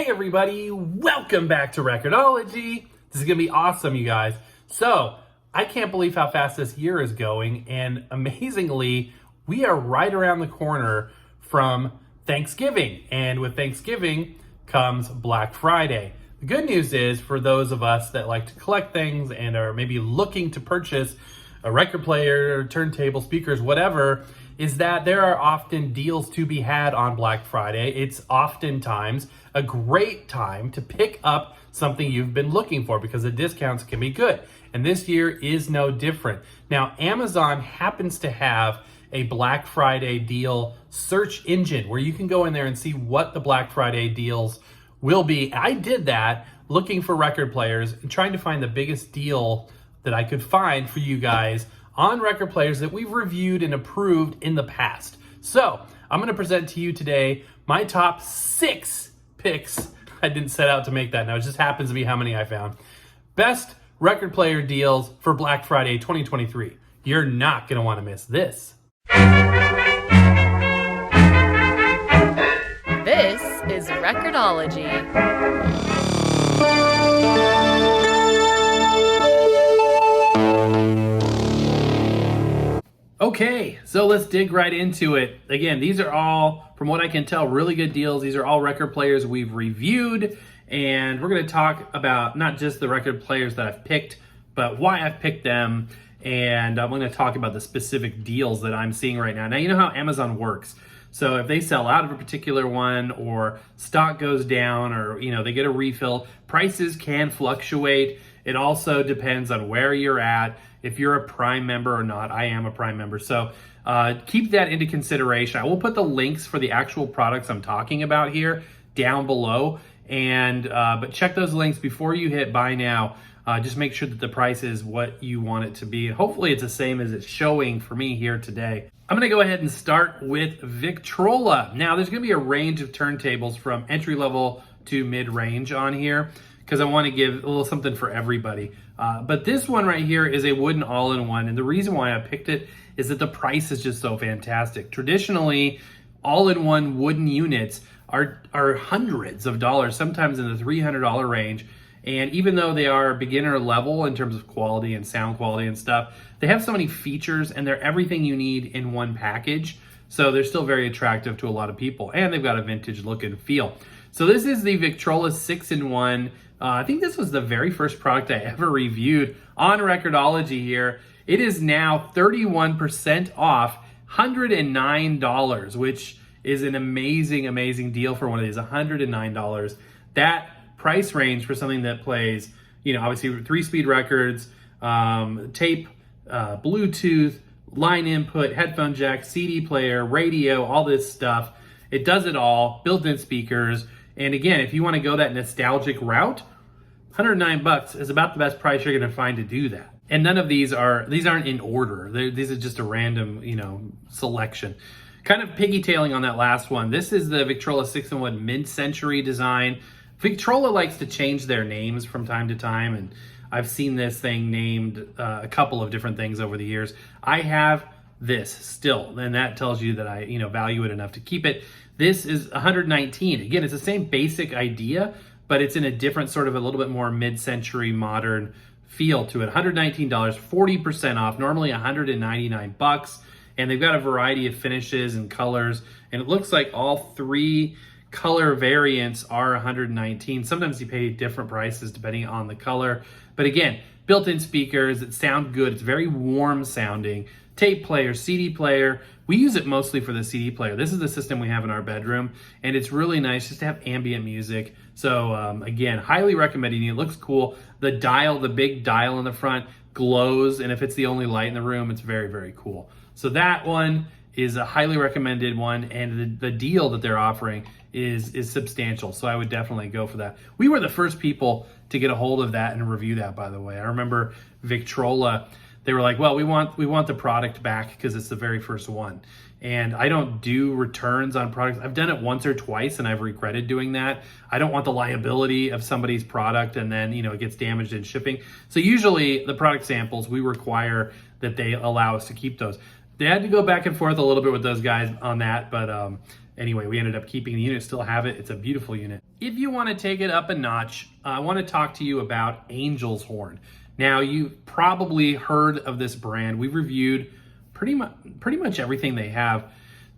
Hey everybody, welcome back to Record-ology. This is gonna be awesome, you guys. So, I can't believe how fast this year is going, and amazingly, we are right around the corner from Thanksgiving. And with Thanksgiving comes Black Friday. The good news is, for those of us that like to collect things and are maybe looking to purchase a record player, turntable, speakers, whatever, is that there are often deals to be had on Black Friday. It's oftentimes a great time to pick up something you've been looking for because the discounts can be good. And this year is no different. Now, Amazon happens to have a Black Friday deal search engine where you can go in there and see what the Black Friday deals will be. I did that looking for record players and trying to find the biggest deal that I could find for you guys on record players that we've reviewed and approved in the past. So I'm going to present to you today my top 6 picks. I didn't set out to make that. Now it just happens to be how many I found. Best record player deals for Black Friday 2023. You're not going to want to miss this. This is Record-ology. Okay, so let's dig right into it. Again, these are all, from what I can tell, really good deals. These are all record players we've reviewed, and we're going to talk about not just the record players that I've picked, but why I've picked them, and I'm going to talk about the specific deals that I'm seeing right now. Now, you know how Amazon works. So if they sell out of a particular one, or stock goes down, or they get a refill, prices can fluctuate. It also depends on where you're at, if you're a Prime member or not. I am a Prime member, so keep that into consideration. I will put the links for the actual products I'm talking about here down below, and but check those links before you hit buy now. Just make sure that the price is what you want it to be. Hopefully it's the same as it's showing for me here today. I'm gonna go ahead and start with Victrola. Now there's gonna be a range of turntables from entry level to mid-range on here, because I want to give a little something for everybody. But this one right here is a wooden all-in-one, and the reason why I picked it is that the price is just so fantastic. Traditionally, all-in-one wooden units are hundreds of dollars, sometimes in the $300 range. And even though they are beginner level in terms of quality and sound quality and stuff, they have so many features and they're everything you need in one package. So they're still very attractive to a lot of people, and they've got a vintage look and feel. So this is the Victrola 6-in-1. I think this was the very first product I ever reviewed on Record-ology here. It is now 31% off, $109, which is an amazing, amazing deal for one of these, $109. That price range for something that plays, obviously 3-speed records, tape, Bluetooth, line input, headphone jack, CD player, radio, all this stuff. It does it all, built-in speakers. And again, if you want to go that nostalgic route, $109 is about the best price you're going to find to do that. And none of these aren't in order. These are just a random, selection. Kind of piggy-tailing on that last one. This is the Victrola 6-in-1 mid-century design. Victrola likes to change their names from time to time, and I've seen this thing named a couple of different things over the years. I have this still, and that tells you that I value it enough to keep it. This is $119. Again, it's the same basic idea, but it's in a different sort of a little bit more mid-century modern feel to it. $119, 40% off, normally $199, and they've got a variety of finishes and colors, and it looks like all 3 color variants are $119. Sometimes you pay different prices depending on the color, but again, built-in speakers that sound good. It's very warm sounding. Tape player, CD player. We use it mostly for the CD player. This is the system we have in our bedroom, and it's really nice just to have ambient music. So again, highly recommending it. It looks cool. The dial, the big dial in the front glows, and if it's the only light in the room, it's very, very cool. So that one is a highly recommended one, and the deal that they're offering is substantial. So I would definitely go for that. We were the first people to get a hold of that and review that, by the way. I remember Victrola, they were like, well, we want the product back because it's the very first one. And I don't do returns on products. I've done it once or twice and I've regretted doing that. I don't want the liability of somebody's product and then, it gets damaged in shipping. So usually the product samples, we require that they allow us to keep those. They had to go back and forth a little bit with those guys on that, but anyway, we ended up keeping the unit, still have it. It's a beautiful unit. if you want to take it up a notch, I want to talk to you about Angel's Horn. Now, you've probably heard of this brand. We've reviewed pretty much everything they have.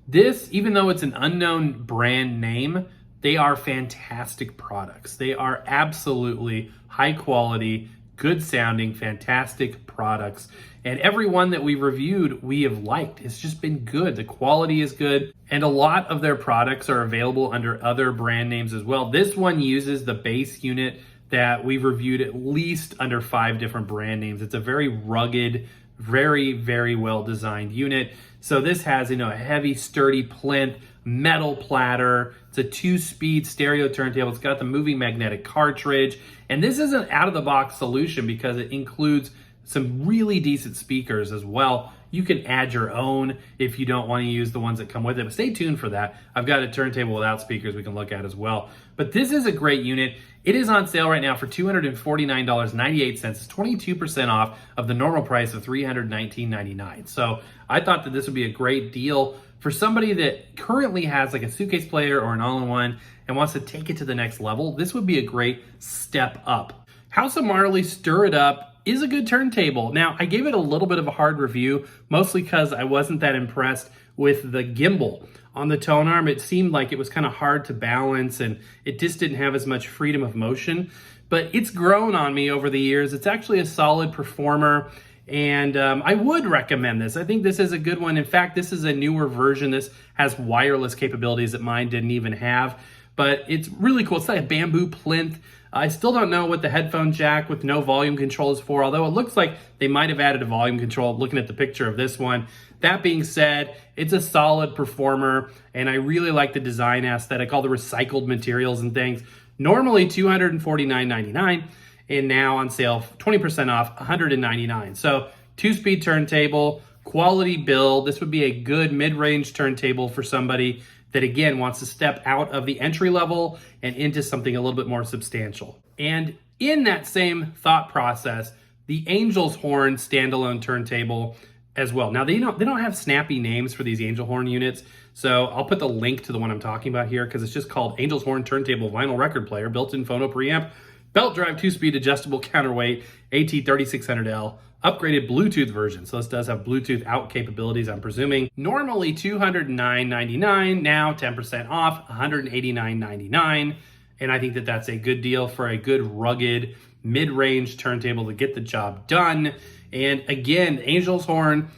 This, even though it's an unknown brand name, they are fantastic products. They are absolutely high quality, good sounding, fantastic products. And every one that we've reviewed, we have liked. It's just been good. The quality is good. And a lot of their products are available under other brand names as well. This one uses the base unit that we've reviewed at least under 5 different brand names. It's a very rugged, very, very well designed unit. So this has, a heavy, sturdy plinth, metal platter. It's a 2-speed stereo turntable. It's got the moving magnetic cartridge. And this is an out-of-the-box solution because it includes some really decent speakers as well. You can add your own if you don't want to use the ones that come with it, but stay tuned for that. I've got a turntable without speakers we can look at as well. But this is a great unit. It is on sale right now for $249.98. It's 22% off of the normal price of $319.99. So I thought that this would be a great deal for somebody that currently has like a suitcase player or an all-in-one and wants to take it to the next level. This would be a great step up. House of Marley Stir It Up is a good turntable. Now, I gave it a little bit of a hard review, mostly because I wasn't that impressed with the gimbal. On the tone arm, it seemed like it was kind of hard to balance and it just didn't have as much freedom of motion. But it's grown on me over the years. It's actually a solid performer, and I would recommend this. I think this is a good one. In fact, this is a newer version. This has wireless capabilities that mine didn't even have, but it's really cool. It's like a bamboo plinth. I still don't know what the headphone jack with no volume control is for, although it looks like they might have added a volume control looking at the picture of this one. That being said, it's a solid performer, and I really like the design aesthetic, all the recycled materials and things. Normally $249.99, and now on sale, 20% off, $199. So 2-speed turntable, quality build. This would be a good mid-range turntable for somebody that, again, wants to step out of the entry level and into something a little bit more substantial. And in that same thought process, the Angel's Horn standalone turntable as well. Now, they don't have snappy names for these Angel Horn units, so I'll put the link to the one I'm talking about here because it's just called Angel's Horn Turntable Vinyl Record Player, built-in phono preamp, belt drive, 2-speed adjustable counterweight, AT3600L, upgraded Bluetooth version. So this does have Bluetooth out capabilities, I'm presuming. Normally $209.99, now 10% off, $189.99. And I think that that's a good deal for a good rugged mid-range turntable to get the job done. And again, Angel's Horn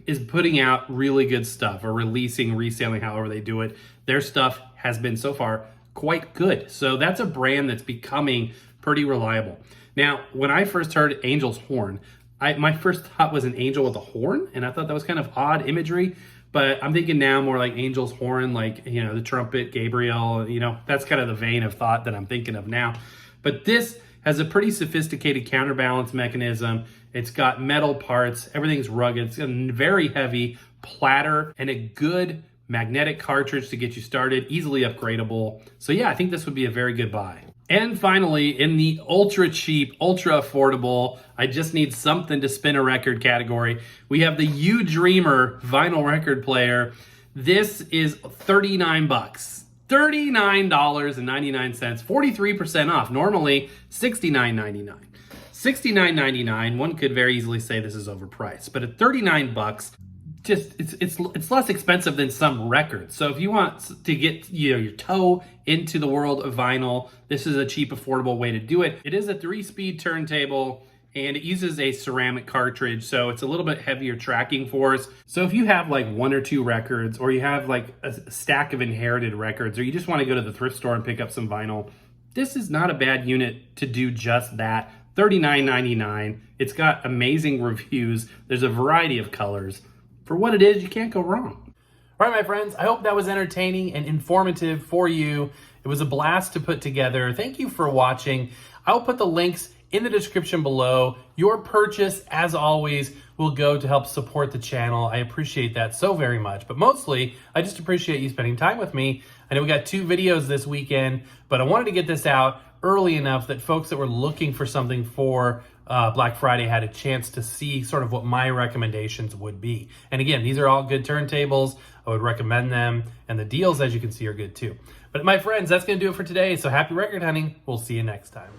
is putting out really good stuff, or releasing, reselling, however they do it. Their stuff has been so far quite good. So that's a brand that's becoming pretty reliable. Now, when I first heard Angel's Horn, my first thought was an angel with a horn, and I thought that was kind of odd imagery, but I'm thinking now more like Angel's Horn, like, the trumpet, Gabriel, that's kind of the vein of thought that I'm thinking of now. But this has a pretty sophisticated counterbalance mechanism. It's got metal parts, everything's rugged, it's got a very heavy platter and a good magnetic cartridge to get you started, easily upgradable. So yeah, I think this would be a very good buy. And finally, in the ultra cheap, ultra affordable, I just need something to spin a record category, we have the You Dreamer vinyl record player. This is $39. $39.99, 43% off. Normally $69.99. $69.99, one could very easily say this is overpriced, but at $39, it's less expensive than some records. So if you want to get your toe into the world of vinyl, this is a cheap, affordable way to do it. It is a 3-speed turntable, and it uses a ceramic cartridge, so it's a little bit heavier tracking force. So if you have like 1 or 2 records, or you have like a stack of inherited records, or you just want to go to the thrift store and pick up some vinyl, this is not a bad unit to do just that. $39.99. It's got amazing reviews. There's a variety of colors. For what it is, you can't go wrong. All right, my friends, I hope that was entertaining and informative for you. It was a blast to put together. Thank you for watching. I'll put the links in the description below. Your purchase, as always, will go to help support the channel. I appreciate that so very much. But mostly, I just appreciate you spending time with me. I know we got 2 videos this weekend, but I wanted to get this out early enough that folks that were looking for something for Black Friday had a chance to see sort of what my recommendations would be. And again, these are all good turntables. I would recommend them. And the deals, as you can see, are good too. But my friends, that's going to do it for today. So happy record hunting. We'll see you next time.